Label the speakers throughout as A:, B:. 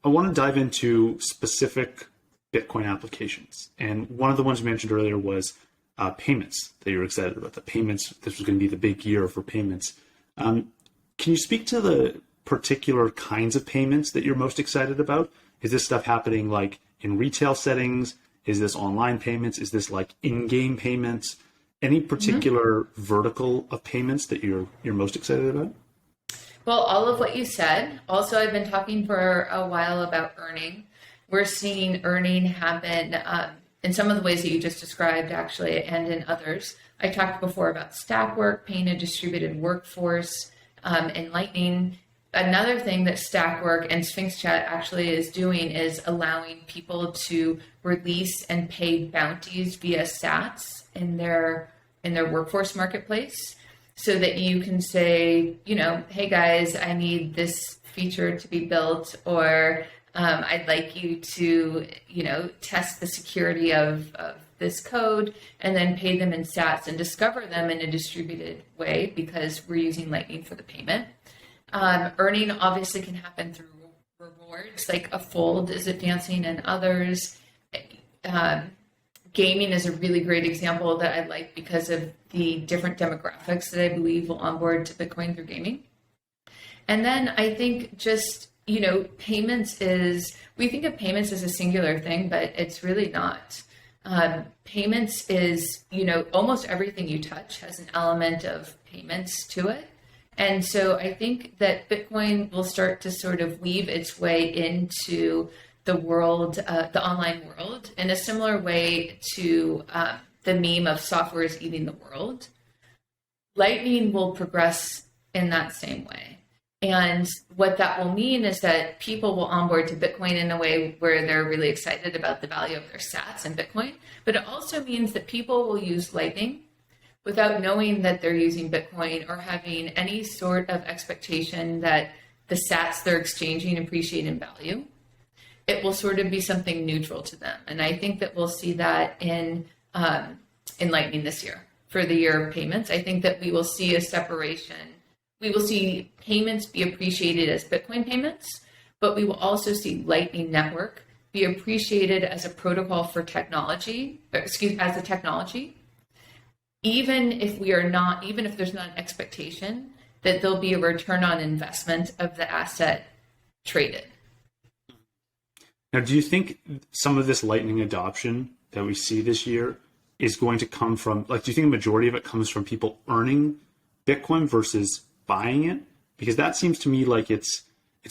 A: I want to dive into specific Bitcoin applications. And one of the ones you mentioned earlier was payments that you're excited about. The payments, this was going to be the big year for payments. Can you speak to the particular kinds of payments that you're most excited about? Is this stuff happening like in retail settings? Is this online payments? Is this like in-game payments? Any particular vertical of payments that you're most excited about?
B: Well, all of what you said. Also, I've been talking for a while about earning. We're seeing earning happen in some of the ways that you just described, actually, and in others. I talked before about stack work, paying a distributed workforce, and Lightning. Another thing that stack work and Sphinx Chat actually is doing is allowing people to release and pay bounties via sats in their workforce marketplace, so that you can say, hey guys, I need this feature to be built, or I'd like you to, test the security of this code, and then pay them in sats and discover them in a distributed way because we're using Lightning for the payment. Earning obviously can happen through rewards, like a fold is advancing and others. Gaming is a really great example that I like because of the different demographics that I believe will onboard to Bitcoin through gaming. And then I think just, payments we think of payments as a singular thing, but it's really not. Payments is, almost everything you touch has an element of payments to it. And so I think that Bitcoin will start to sort of weave its way into the world, the online world, in a similar way to the meme of software is eating the world. Lightning will progress in that same way. And what that will mean is that people will onboard to Bitcoin in a way where they're really excited about the value of their sats in Bitcoin. But it also means that people will use Lightning without knowing that they're using Bitcoin or having any sort of expectation that the sats they're exchanging appreciate in value. It will sort of be something neutral to them. And I think that we'll see that in Lightning this year for the year of payments. I think that we will see a separation. We will see payments be appreciated as Bitcoin payments, but we will also see Lightning Network be appreciated as a protocol for technology, as a technology, even if there's not an expectation that there'll be a return on investment of the asset traded.
A: Now, do you think some of this Lightning adoption that we see this year is going to come from, do you think a majority of it comes from people earning Bitcoin versus buying it? Because that seems to me like it's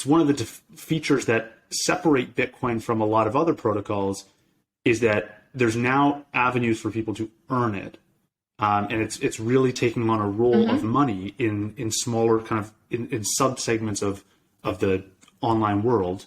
A: one of the features that separate Bitcoin from a lot of other protocols, is that there's now avenues for people to earn it. And it's really taking on a role of money in smaller kind of in sub-segments of the online world.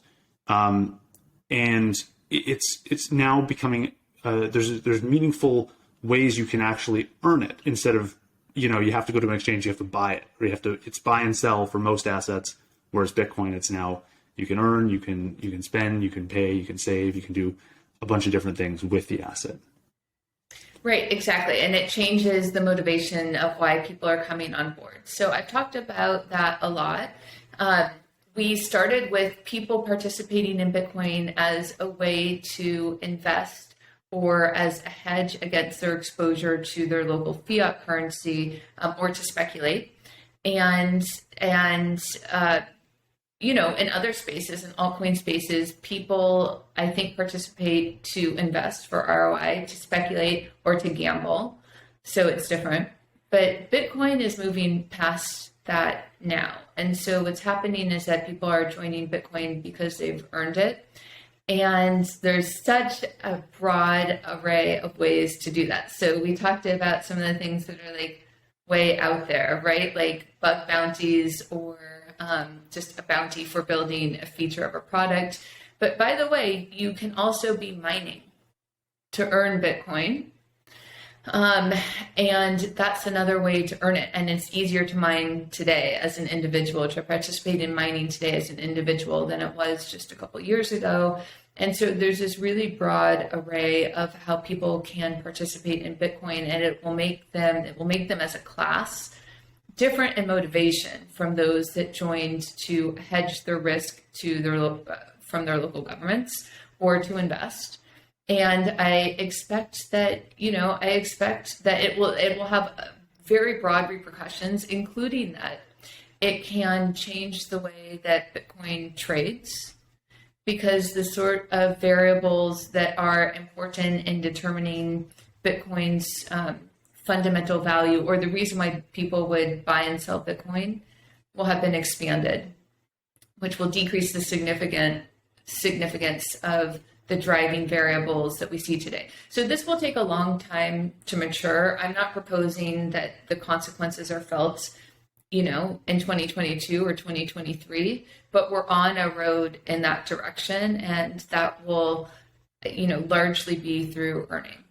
A: And it's now becoming there's meaningful ways you can actually earn it, instead of you have to go to an exchange, you have to buy it, or it's buy and sell for most assets. Whereas Bitcoin, it's now you can earn, you can spend, you can pay, you can save, you can do a bunch of different things with the asset.
B: Right, exactly. And it changes the motivation of why people are coming on board. So I've talked about that a lot. We started with people participating in Bitcoin as a way to invest or as a hedge against their exposure to their local fiat currency, or to speculate. And in other spaces, in altcoin spaces, people, I think, participate to invest for ROI, to speculate, or to gamble. So it's different. But Bitcoin is moving past that now. And so what's happening is that people are joining Bitcoin because they've earned it. And there's such a broad array of ways to do that. So we talked about some of the things that are like way out there, right? Like bug bounties, or just a bounty for building a feature of a product. But by the way, you can also be mining to earn Bitcoin. And that's another way to earn it. And it's easier to mine today as an individual, to participate in mining today as an individual than it was just a couple years ago. And so there's this really broad array of how people can participate in Bitcoin, and it will make them as a class different in motivation from those that joined to hedge their risk to their from their local governments or to invest. And I expect that, it will have very broad repercussions, including that it can change the way that Bitcoin trades, because the sort of variables that are important in determining Bitcoin's fundamental value, or the reason why people would buy and sell Bitcoin, will have been expanded, which will decrease the significance of the driving variables that we see today. So this will take a long time to mature. I'm not proposing that the consequences are felt, in 2022 or 2023, but we're on a road in that direction, and that will, largely be through earning.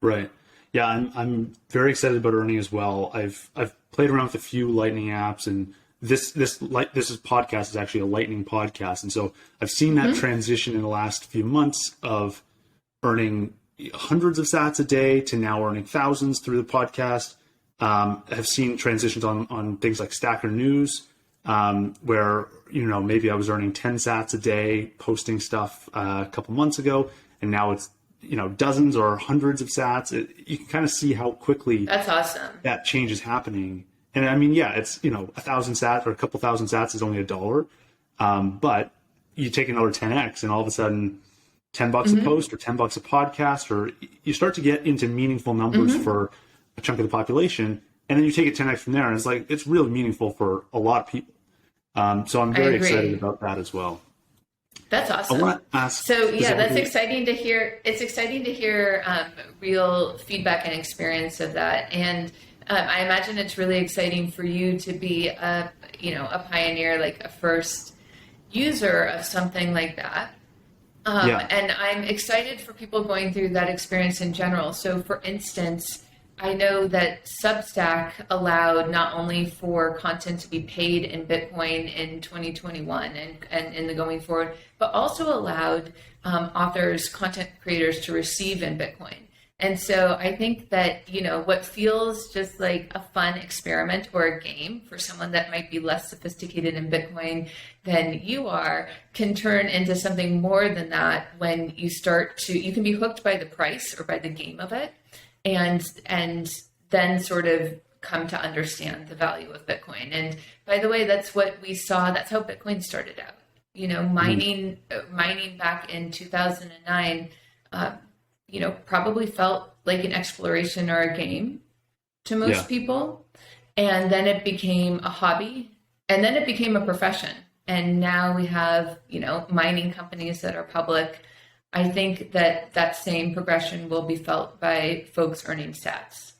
A: Right. Yeah, I'm very excited about earning as well. I've played around with a few Lightning apps, and this podcast is actually a Lightning podcast, and so I've seen that transition in the last few months of earning hundreds of sats a day to now earning thousands through the podcast. I've seen transitions on things like Stacker News, where maybe I was earning 10 sats a day posting stuff a couple months ago, and now it's dozens or hundreds of sats. You can kind of see how quickly
B: that's awesome
A: that change is happening. And I mean, yeah, it's 1,000 sats or a couple thousand sats is only $1, but you take another 10x, and all of a sudden, $10 a post or $10 a podcast, or you start to get into meaningful numbers for a chunk of the population, and then you take it 10x from there, and it's really meaningful for a lot of people. So I'm very excited about that as well.
B: That's awesome.
A: I want to ask.
B: So yeah, that's exciting to hear. It's exciting to hear real feedback and experience of that, and I imagine it's really exciting for you to be a pioneer, like a first user of something like that. And I'm excited for people going through that experience in general. So for instance, I know that Substack allowed not only for content to be paid in Bitcoin in 2021 and in the going forward, but also allowed authors, content creators to receive in Bitcoin. And so I think that, what feels just like a fun experiment or a game for someone that might be less sophisticated in Bitcoin than you are can turn into something more than that when you you can be hooked by the price or by the game of it. And then sort of come to understand the value of Bitcoin. And by the way, that's what we saw. That's how Bitcoin started out. Mining back in 2009, probably felt like an exploration or a game to most people. And then it became a hobby, and then it became a profession. And now we have, mining companies that are public. I think that same progression will be felt by folks earning sats.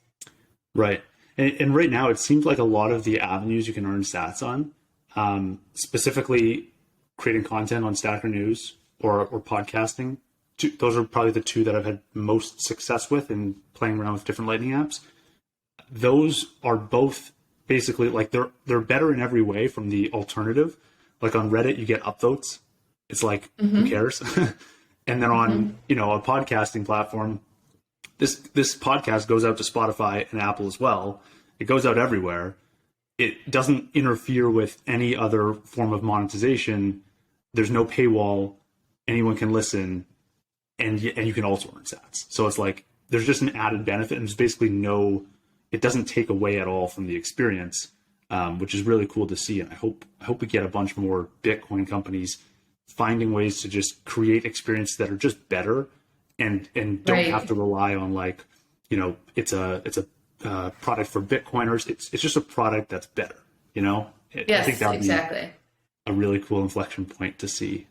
A: Right. And right now, it seems like a lot of the avenues you can earn sats on, specifically creating content on Stacker News or podcasting, those are probably the two that I've had most success with in playing around with different Lightning apps. Those are both basically like they're better in every way from the alternative. Like on Reddit, you get upvotes. It's like, who cares? And then on, a podcasting platform, this podcast goes out to Spotify and Apple as well. It goes out everywhere. It doesn't interfere with any other form of monetization. There's no paywall. Anyone can listen, and you can also earn sats. So it's like there's just an added benefit, and there's basically it doesn't take away at all from the experience, which is really cool to see. And I hope we get a bunch more Bitcoin companies finding ways to just create experiences that are just better and don't have to rely on it's a product for Bitcoiners. It's just a product that's better,
B: Yes,
A: I think that would
B: exactly.
A: be a really cool inflection point to see.